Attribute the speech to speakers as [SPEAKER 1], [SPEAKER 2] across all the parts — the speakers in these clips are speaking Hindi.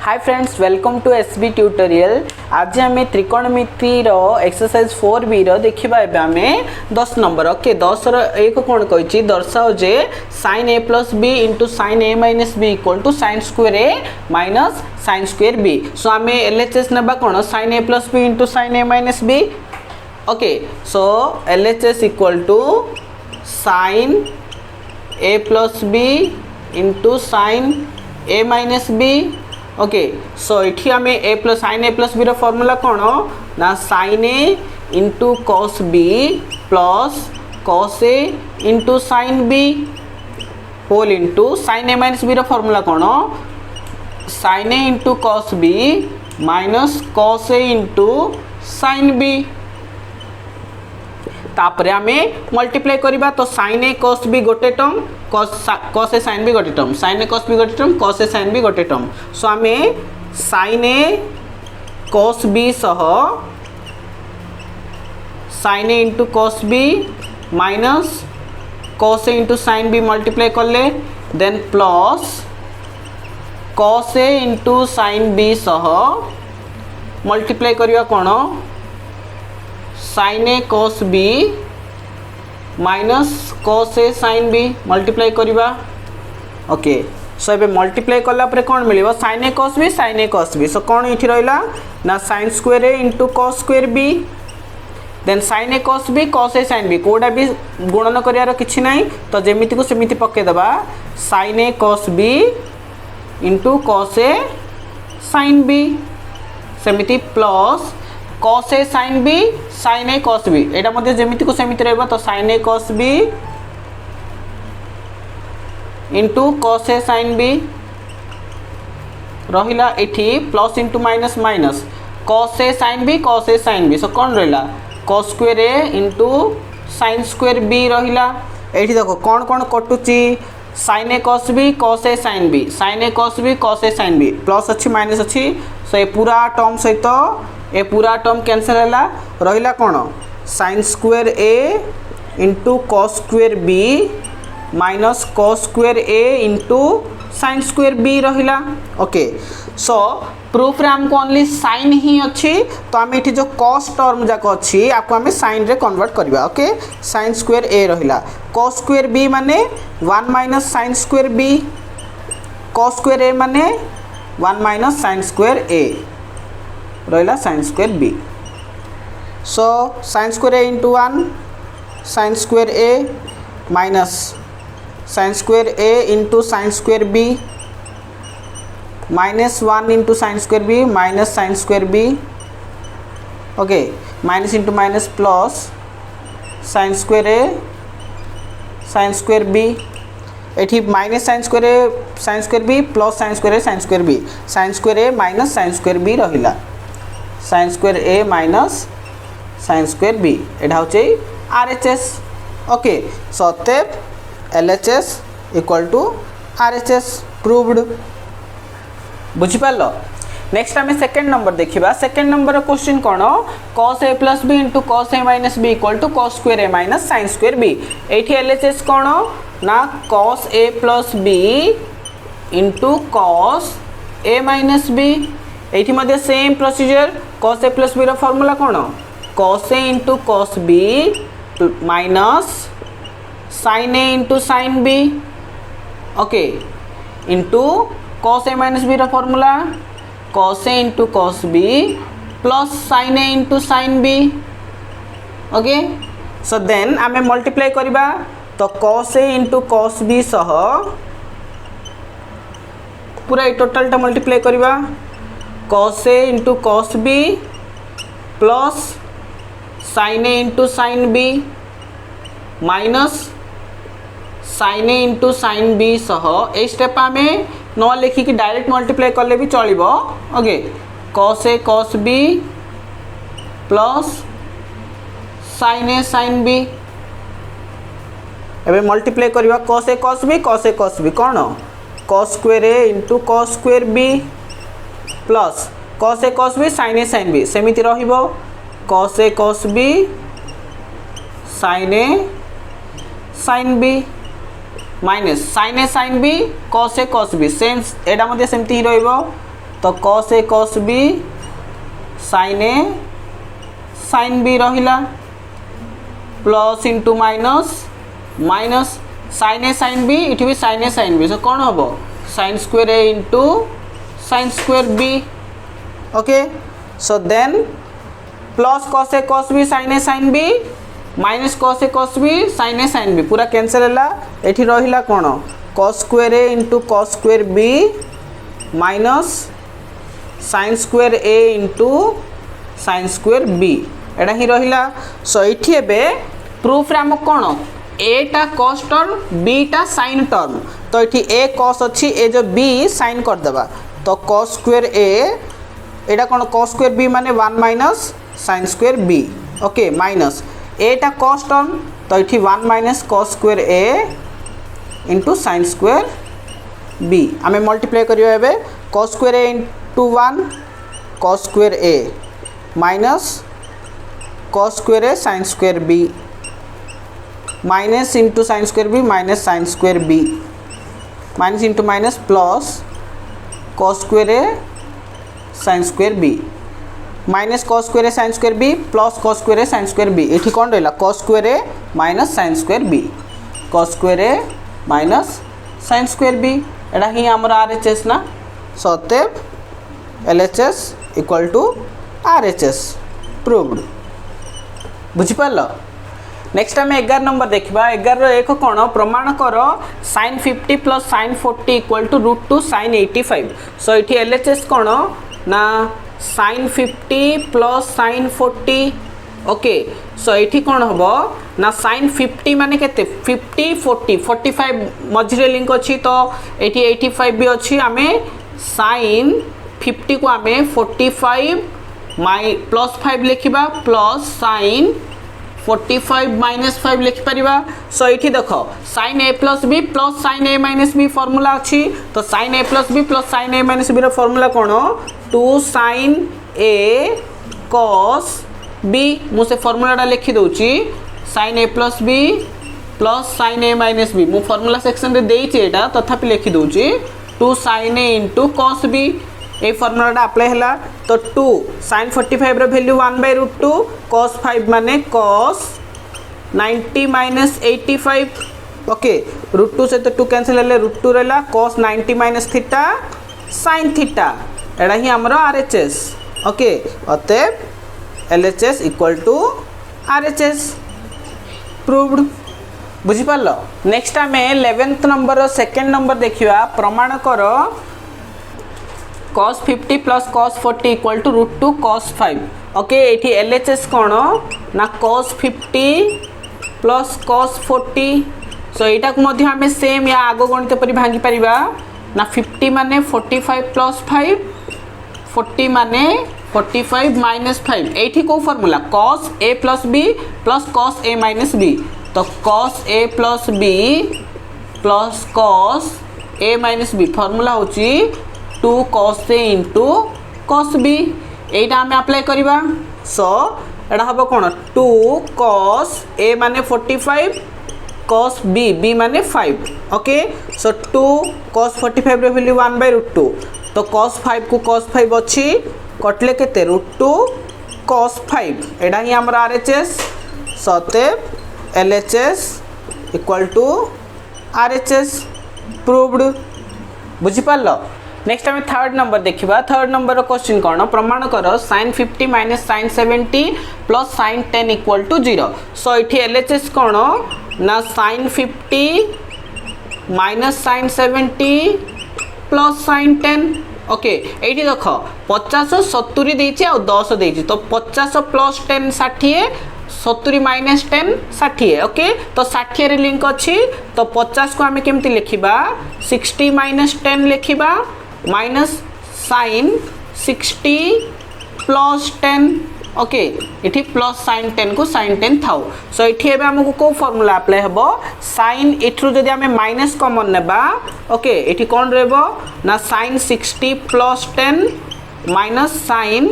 [SPEAKER 1] Hi friends, welcome to SB tutorial. आज आम त्रिकोणमिति एक्सरसाइज 4b देखा एवं आम 10 नंबर ओके 10 एक कौन कही दर्शाओ जे sin a plus B into sin a minus B equal to sin square a minus sin square b। So आम LHS ना कौन sin a plus B into sin a minus B okay. So LHS equal to sin a plus B into sin a minus B okay. So ये आम A plus sin a plus B formula कौन ना sin a into cos b plus cos a into sin b whole into sin a minus B formula कौन sin a into cos b minus cos a into sin b। तापर आम मल्टीप्लाई करवा तो sin a cos b गोटे term cos a sin b गोटे term sin a cos b गोटे term cos a sin b गोटे टर्म। सो आम sin a cos b सह sin a into cos b minus cos a into sin b multiply कले then plus cos a into sin b सह मल्टीप्लाई करवा कौन sin a cos b minus cos a sin b multiply करवा ओके। सो ये मल्टीप्लाई कला कौन मिल sin a cos b so कौन ये रहा ना sin square a into cos square b then sin a cos b cos a sin b कोड़ा भी गुणन करार कि ना तो जमीती को सेमती पकईदबा sin a cos b into cos a sin b सेमती plus cos a sin b sin a cos b एटा मध्य जमीती को सेमती रहबा तो sin a cos b into cos a sin b रहिला एठी plus into minus minus cos a sin b so कौन रहिला cos square a into sin square b रहिला। एठी देखो कौन कौन कटुची sin a cos b cos a sin b sin a cos b cos a sin b plus अच्छी माइनस अच्छी। सो ये पूरा टर्म सहित ए पूरा टर्म कैंसल है रहिला कौन sin square a into cos square b minus cos square a into sin square b रहिला ओके। सो प्रूफ रे हमको ओनली sin ही अच्छी तो आम ये जो cos टर्म जाक अच्छी आपको आम sin रे कन्वर्ट करवा ओके। sin स्क्वायर a रहिला cos स्क्वायर b माने 1 minus sin square b cos square a माने 1 माइनस sin स्क्वायर a रहिला sin square b। So sin square a into 1 sin square a minus sin square a into sin square b minus 1 into sin square b minus sin square b okay minus into minus plus sin square a sin square b एठी minus sin square b plus sin square b sin square a minus sin square b रहिला sin square a minus sin square b एटा होचे RHS ओके। सो अतएव LHS equal to RHS proved बुझी पारलो। नेक्स्ट आम सेकेंड नंबर देखा सेकेंड नंबर क्वेश्चन कौन cos a plus B into cos a minus B equal to cos square a minus sin square b ये LHS कौन ना cos a plus B into cos a minus B ये मध्य same procedure cos a plus B formula कौन cos a into cos b minus sin a into sin b okay into cos a minus B formula cos a into cos b plus sin a into sin b okay. So then आम मल्टीप्लाई करवा तो cos a into cos b सह पूरा ये टोटालटा मल्टीप्लाई करवा cos a into cos b plus sin a into sin b minus sin a into sin b सह ए स्टेप आम न लिखिकी डायरेक्ट मल्टीप्लाई कले भी चलो okay cos a cos b plus sin a sin b एवं मल्टीप्लाई करवा cos a cos b कौन cos square a into cos square b plus cos a cos b sin a sin b सेमिति रहिबो cos a cos b sin a sin b minus sin a sin b cos a cos b same एटा मध्य सेमती ही रहिबो तो cos a cos b sin a sin b रहिला plus into minus minus sin a sin b it भी sin a sin b so कौन हम sin square a into sin square b okay so then plus cos a cos b sin a sin b minus cos a cos b sin a sin b पूरा कैंसिल है एठी रहिला कौन cos square a into cos square b minus sin square a into sin square b एटा ही रहिला सो एठी एबे प्रूफ रे हम कोन a टा cos टर्म b टा sin टर्म तो एठी a cos अछि ए जो b sin कर देबा तो cos square a Etah cone cos square b माने 1 minus sin square b okay minus a टा cos टर्म तो एठी 1 minus cos square a into sin square b आमे मल्टीप्लाई करियो एबे cos square a into 1 cos square a minus cos square a sin square b minus into sin square b minus sin square b minus into minus plus cos square a sin square b minus cos square a sin square b plus cos square a sin square b एठी कोन रहला cos square a minus sin square b cos square a minus sin square b एटा ही हमर RHS ना सतेब LHS equal to RHS proved बुझी पाल नेक्स्ट आम 11 नंबर देखा 11 एक कौन प्रमाण कर sin 50 plus sin 40 equal to √2 sin 85 so ये LHS कौन ना sin 50 plus sin 40 okay so ये कौन हम ना sin 50 माने केते 50 40 45 मझे लिंक अच्छी तो ये 85 भी अच्छी आम sin 50 को आम 45 प्लस 5 लिखा प्लस sin 45 माइनस 5 लिखिपर सो ये देख sin a plus b plus sin a minus b formula अच्छी तो sin a plus b plus sin a minus b formula कौन 2 sin a cos b मुझे फॉर्मूला लिखी दूची sin a plus b plus sin a minus b मु फॉर्मूला सेक्शन रे देइछि एटा तथापि लिखि दूची 2 sin a into cos b ये फॉर्मूला अप्लाई है तो 2 sin 45 वैल्यू 1/√2 cos 5 माने cos 90 माइनस 85 ओके √2 से तो 2 कैंसिल है √2 रहा cos 90 माइनस थीटा sin थीटा एटा ही हमर RHS ओके अतएव LHS equal to RHS proved बुझी पाल नेक्स्ट आम 11th नंबर सेकेंड नंबर देखिया प्रमाण कर cos 50 plus cos 40 equal to √2 cos 5 okay ये LHS कौन ना cos 50 प्लस cos 40 सो यहाँ को आम सेम या आग गणित पर भांगी पारिबा ना 50 माने 45 प्लस 5 40 माने 45 माइनस 5 ये कौ formula cos a plus b plus cos a minus b तो cos a plus b plus cos a minus b formula होची 2 cos a into cos b यहीटा आम अप्लाई करवा सो एटा हम कौन 2 cos a माने 45 cos b माने 5 ओके सो 2 cos 45 रे वैल्यू 1/√2 तो cos 5 को cos 5 अच्छी कटले केते √2 cos 5 एटा ही हमर RHS सतेब LHS equal to RHS proved बुझी पाल नेक्स्ट आम थर्ड नंबर देखा थर्ड नंबर क्वेश्चन कौन प्रमाण कर sin 50 minus sin 70 plus sin 10 equal to 0 so ये LHS कौन ना sin 50 minus sin 70 plus sin 10 okay ये देख 50 70 देती आ 10 देती तो 50 प्लस 10 60 70 माइनस 10 60 ओके तो 60 रे लिंक अच्छी तो 50 को आम केमती लिखा 60 माइनस 10 लिखा माइनस sin 60 प्लस 10 ओके ये प्लस sin 10 को sin 10 थाउ सो ये आमको कौ फॉर्मूला अप्लाई हम sin इथरू जदि आम माइनस कॉमन नेबा ओके ये कौन रहबो ना sin 60 plus 10 minus sin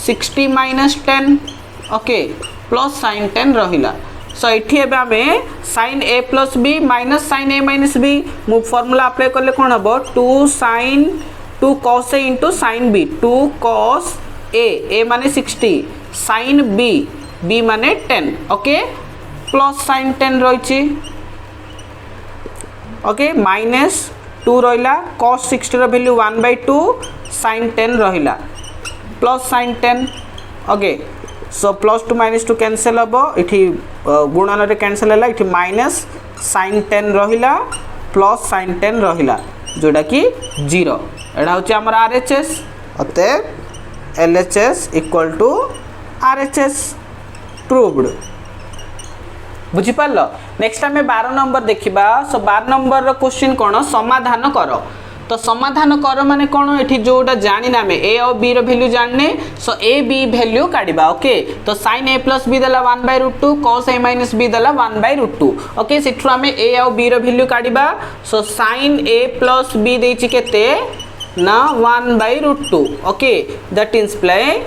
[SPEAKER 1] 60 minus 10 okay plus sin 10 रहिला सो ये आम sin a plus b minus sin a minus b मु फॉर्मूला अप्लाई करले कौन हम 2 sin 2 2 cos A into sin B 2 cos A माने 60 sin B माने 10 ओके प्लस sin 10 रही ओके माइनस 2 रहा cos 60 रो वैल्यू 1/2 sin 10 रहा plus sin 10 okay so plus two minus two cancel हम ये गुणन रे कैंसल है ये माइनस sin 10 रहा प्लस sin 10 रहा जोटा कि 0 एटा हूँ आम RHS अतएव LHS equal to RHS proved बुझिपार। नेक्स्ट आम 12 नंबर देखा सो 12 नंबर क्वेश्चन कौन समाधान कर तो समाधान कर माने कौन ये जोटा जानी ना ए और बी वैल्यू जानने सो ए बी वैल्यू काढ़ा ओके तो sin a प्लस बी देला 1/√2 cos a माइनस बी देला 1/√2 ओके से आम ए और बी वैल्यू काढ़ा so sin a plus B देछि केते ना 1/√2 okay that imply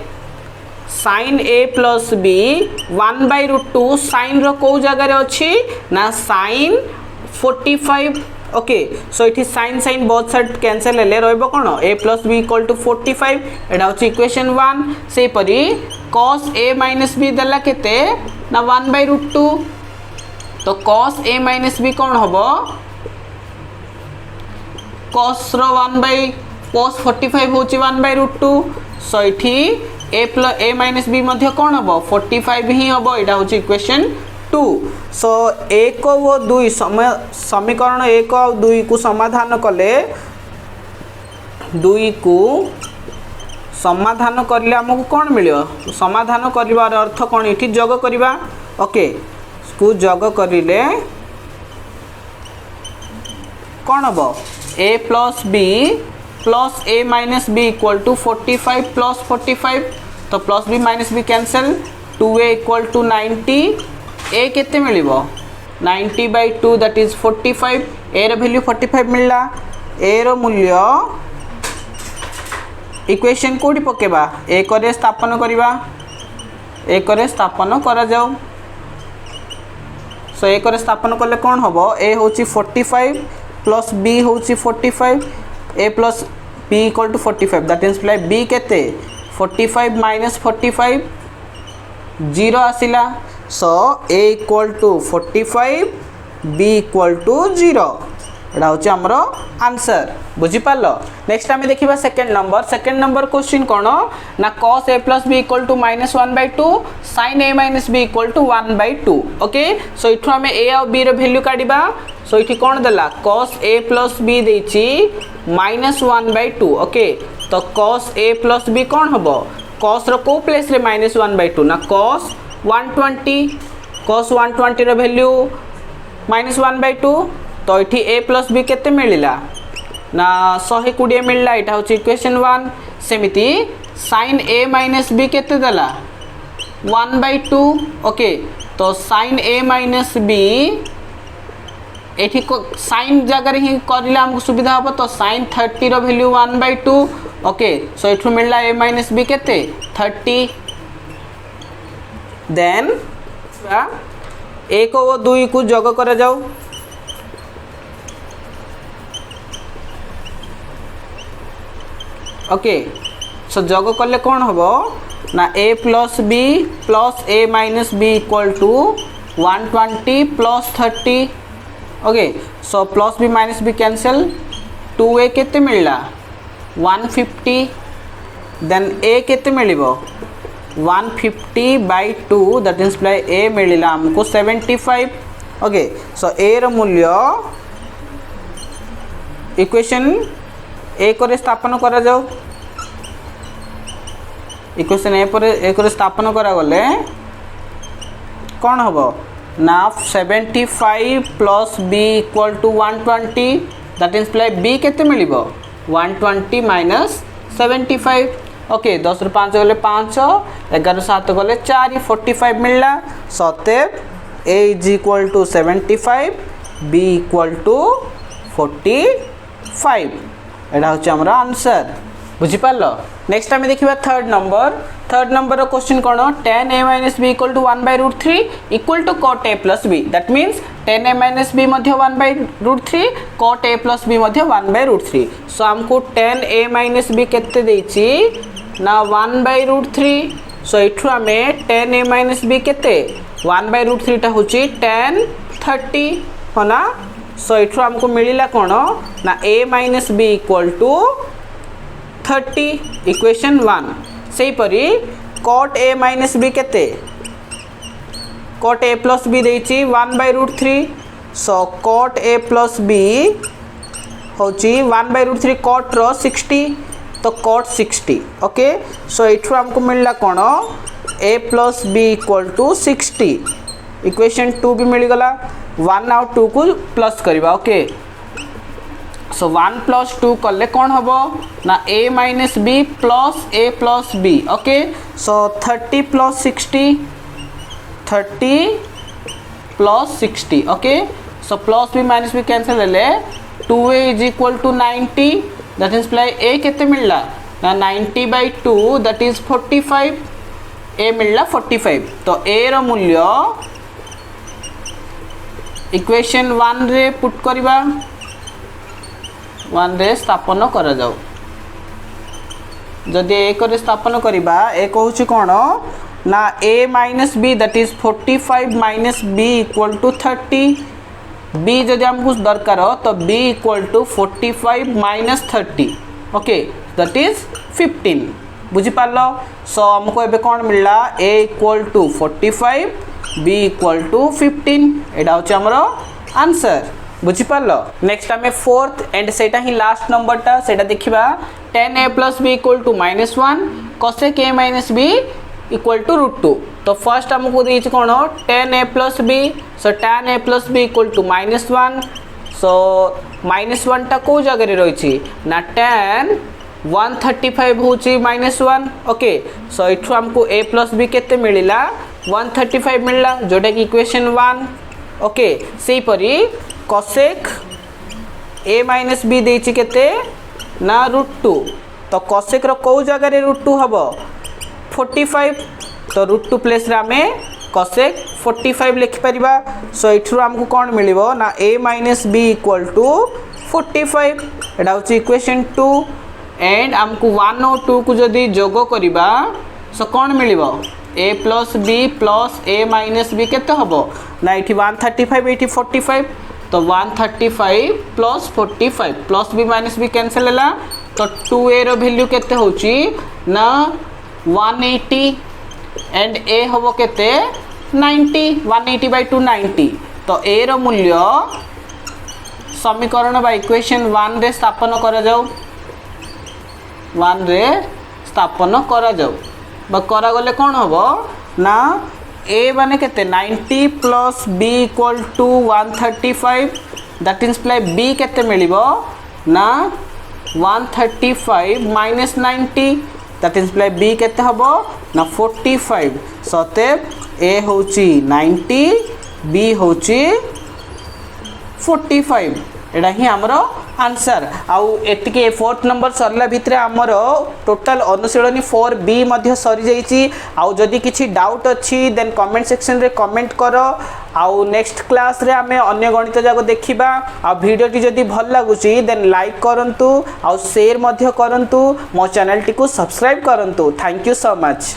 [SPEAKER 1] sin a plus b 1/√2 sin रो को जगह अच्छी ना sin 45 ओके सो इठी sin sin both side cancel हेले रहइबो कोन a plus b equal to 45 एटा होची इक्वेशन 1 से परी cos a माइनस b दला केते ना 1/√2 तो cos a माइनस b कोन हबो cos रो 1/cos 45 होची 1/√2 सो इठी a माइनस b मध्य कोन हबो 45 ही हबो एटा होची इक्वेशन 2 सो 1 और 2 समीकरण 1 और 2 को समाधान कले 2 को समाधान करले हमको कौन मिलियो समाधान करिवार अर्थ कौन इठी जग करिवा ओके को जग करिले कौन हबो a plus b plus a minus b equal to 45 plus 45 तो plus b minus b cancel 2a equal to 90 a केते मिलिबो 90/2 दैट इज 45 a रो वैल्यू 45 मिलला a रो मूल्य इक्वेशन कोडी पकेबा a करे स्थापन करिबा a करे स्थापन करा जाओ सो a करे स्थापन करले कोन हबो a होची 45 प्लस b होची 45 a plus b equal to 45 that imply b केते 45 माइनस 45 0 आसिला so a equal to 45 b equal to 0 एटा होची हमरो आंसर बुझी पालो। नेक्स्ट आमे देखिबा सेकंड नंबर क्वेश्चन कोन ना cos a plus b equal to -1/2 sin a minus b equal to 1/2 okay so इठु आमे a और b रो वैल्यू काढिबा सो इठी कोन देला cos a plus b देछि -1/2 ओके तो cos a plus b कोन हबो cos रो को प्लेस रे -1/2 ना cos 120 रो वैल्यू -1/2 तो इठी a प्लस b केते मिलिला ना 120 मिलला एटा होची equation 1 सेमिति sin a minus b केते देला 1/2 ओके तो sin a माइनस b एठी को sin जगह रे ही करला हमको सुविधा हो तो sin 30 रो वैल्यू 1/2 ओके सो इठु मिलला a माइनस b केते 30 देन 1 और 2 को जग कर जाओ ओके सो जग कले कौन हबो ना a plus b plus a minus b equal to 120 plus 30 okay so plus b minus b cancel 2a केते मिलला 150 देन a केते मिलिबो 150/2 दैट इंप्लाई a मिलिला हमको 75 ओके सो a रो मूल्य इक्वेशन a करे स्थापन करा जाओ इक्वेशन a पर a करे स्थापन करा गले कौन हबो ना 75 plus b equal to 120 that imply b केते मिलिबो 120 माइनस 75 ओके 10 रु 5 गले 5 11 7 गले 4 45 मिलला सतेब a is equal to 75 b equal to 45 एटा होची हमरा आंसर बुझिपार। नेक्स्ट आम देखा थर्ड नंबर क्वेश्चन कौन tan a minus B equal to 1/√3 equal to cot a plus B that means tan a minus B 1/√3 cot a plus B 1/√3 सो आमको tan a माइनस बी केते देछि ना 1/√3 सो इठु आमे tan a माइनस बी केते 1/√3 टा होची tan 30 हो ना। सो इठु हमको मिलिला कौन ना a minus B equal to 30 equation 1 से परी cot a माइनस बी केते cot a प्लस बी देछि 1/√3 so cot a plus B होची 1/√3 cot रो 60 तो cot 60 ओके। सो इठु हमको मिलला कौन a plus B equal to 60 equation 2 भी मिल गला 1 आउ 2 को प्लस करवा ओके। सो 1 प्लस 2 कले कौन हम ना a minus B plus a plus B okay. So 30 plus 60 30 plus 60 okay. So plus B minus B cancel ले 2a is equal to 90 that means प्लाई a केते मिलला ना 90/2 दैट इज 45 a मिलला 45 तो a रो मूल्य इक्वेशन 1 रे पुट करबा 1 रे स्थापन करा जाऊ जदि 1 रे स्थापन करबा ए कहूची कोन ना a minus B that is 45 minus b equal to 30 b जदि हमको दरकार तो b equal to 45 minus 30 okay that is 15 बुझी पारलो। सो हमको एबे कोन मिलला a equal to 45 b equal to 15 एडा होची हमरो आंसर बुझी पारलो। नेक्स्ट आमे फोर्थ एंड सेटा ही लास्ट नंबर टा सेटा देखिबा tan a plus b equal to -1 cosec a minus b equal to √2 तो फर्स्ट हमको देछि कोन tan a plus b so tan a plus b equal to -1 so -1 टा को जगह रे रहिछि ना tan 135 होची -1 ओके। सो इठु हमको a प्लस b केते मिलिला 135 मिलला जोटा कि इक्वेशन 1 ओके। सेही परी cosec a माइनस b देछि केते ना √2 तो cosec रो को जगह रे √2 हबो 45 तो √2 प्लेस रे हमें cosec 45 लिखि परिबा। सो इठु हमको कोन मिलिबो ना a minus b equal to 45 एटा होची इक्वेशन 2 एंड हमको 1 और 2 को जदी जोगो करिबा सो कोन मिलिबो a plus b plus a minus b केते हबो ना इठी 135 इठी 45 तो 135 plus 45 plus b minus b cancel हला तो 2a रो वैल्यू केते होची ना 180 एंड a हबो केते 90 180/2 90 तो a रो मूल्य समीकरण बा इक्वेशन 1 रे स्थापन करा जाऊ 1 रे स्थापन करा जाऊ बा करा गले कोन हबो ना a माने केते 90 plus b equal to 135 that means प्लाई b केते मिलिबो ना 135 माइनस 90 दैट मीन्स प्लाई b केते हबो ना 45 सतेब a होची 90 b होची 45 एडा ही हमरो आंसर आउ एतिके फोर्थ नंबर सरला भितरे हमरो टोटल अनुशीलनी 4b मध्ये सरी जाईची आउ जदी किछि डाउट अछि देन कमेंट सेक्शन रे कमेंट करो आउ नेक्स्ट क्लास रे हमें अन्य गणित जाको देखिबा आ वीडियो टी जदी भल लागुची देन लाइक करंतु आउ शेयर मध्ये करंतु मो चैनल टी को सब्सक्राइब करंतु थैंक यू सो मच।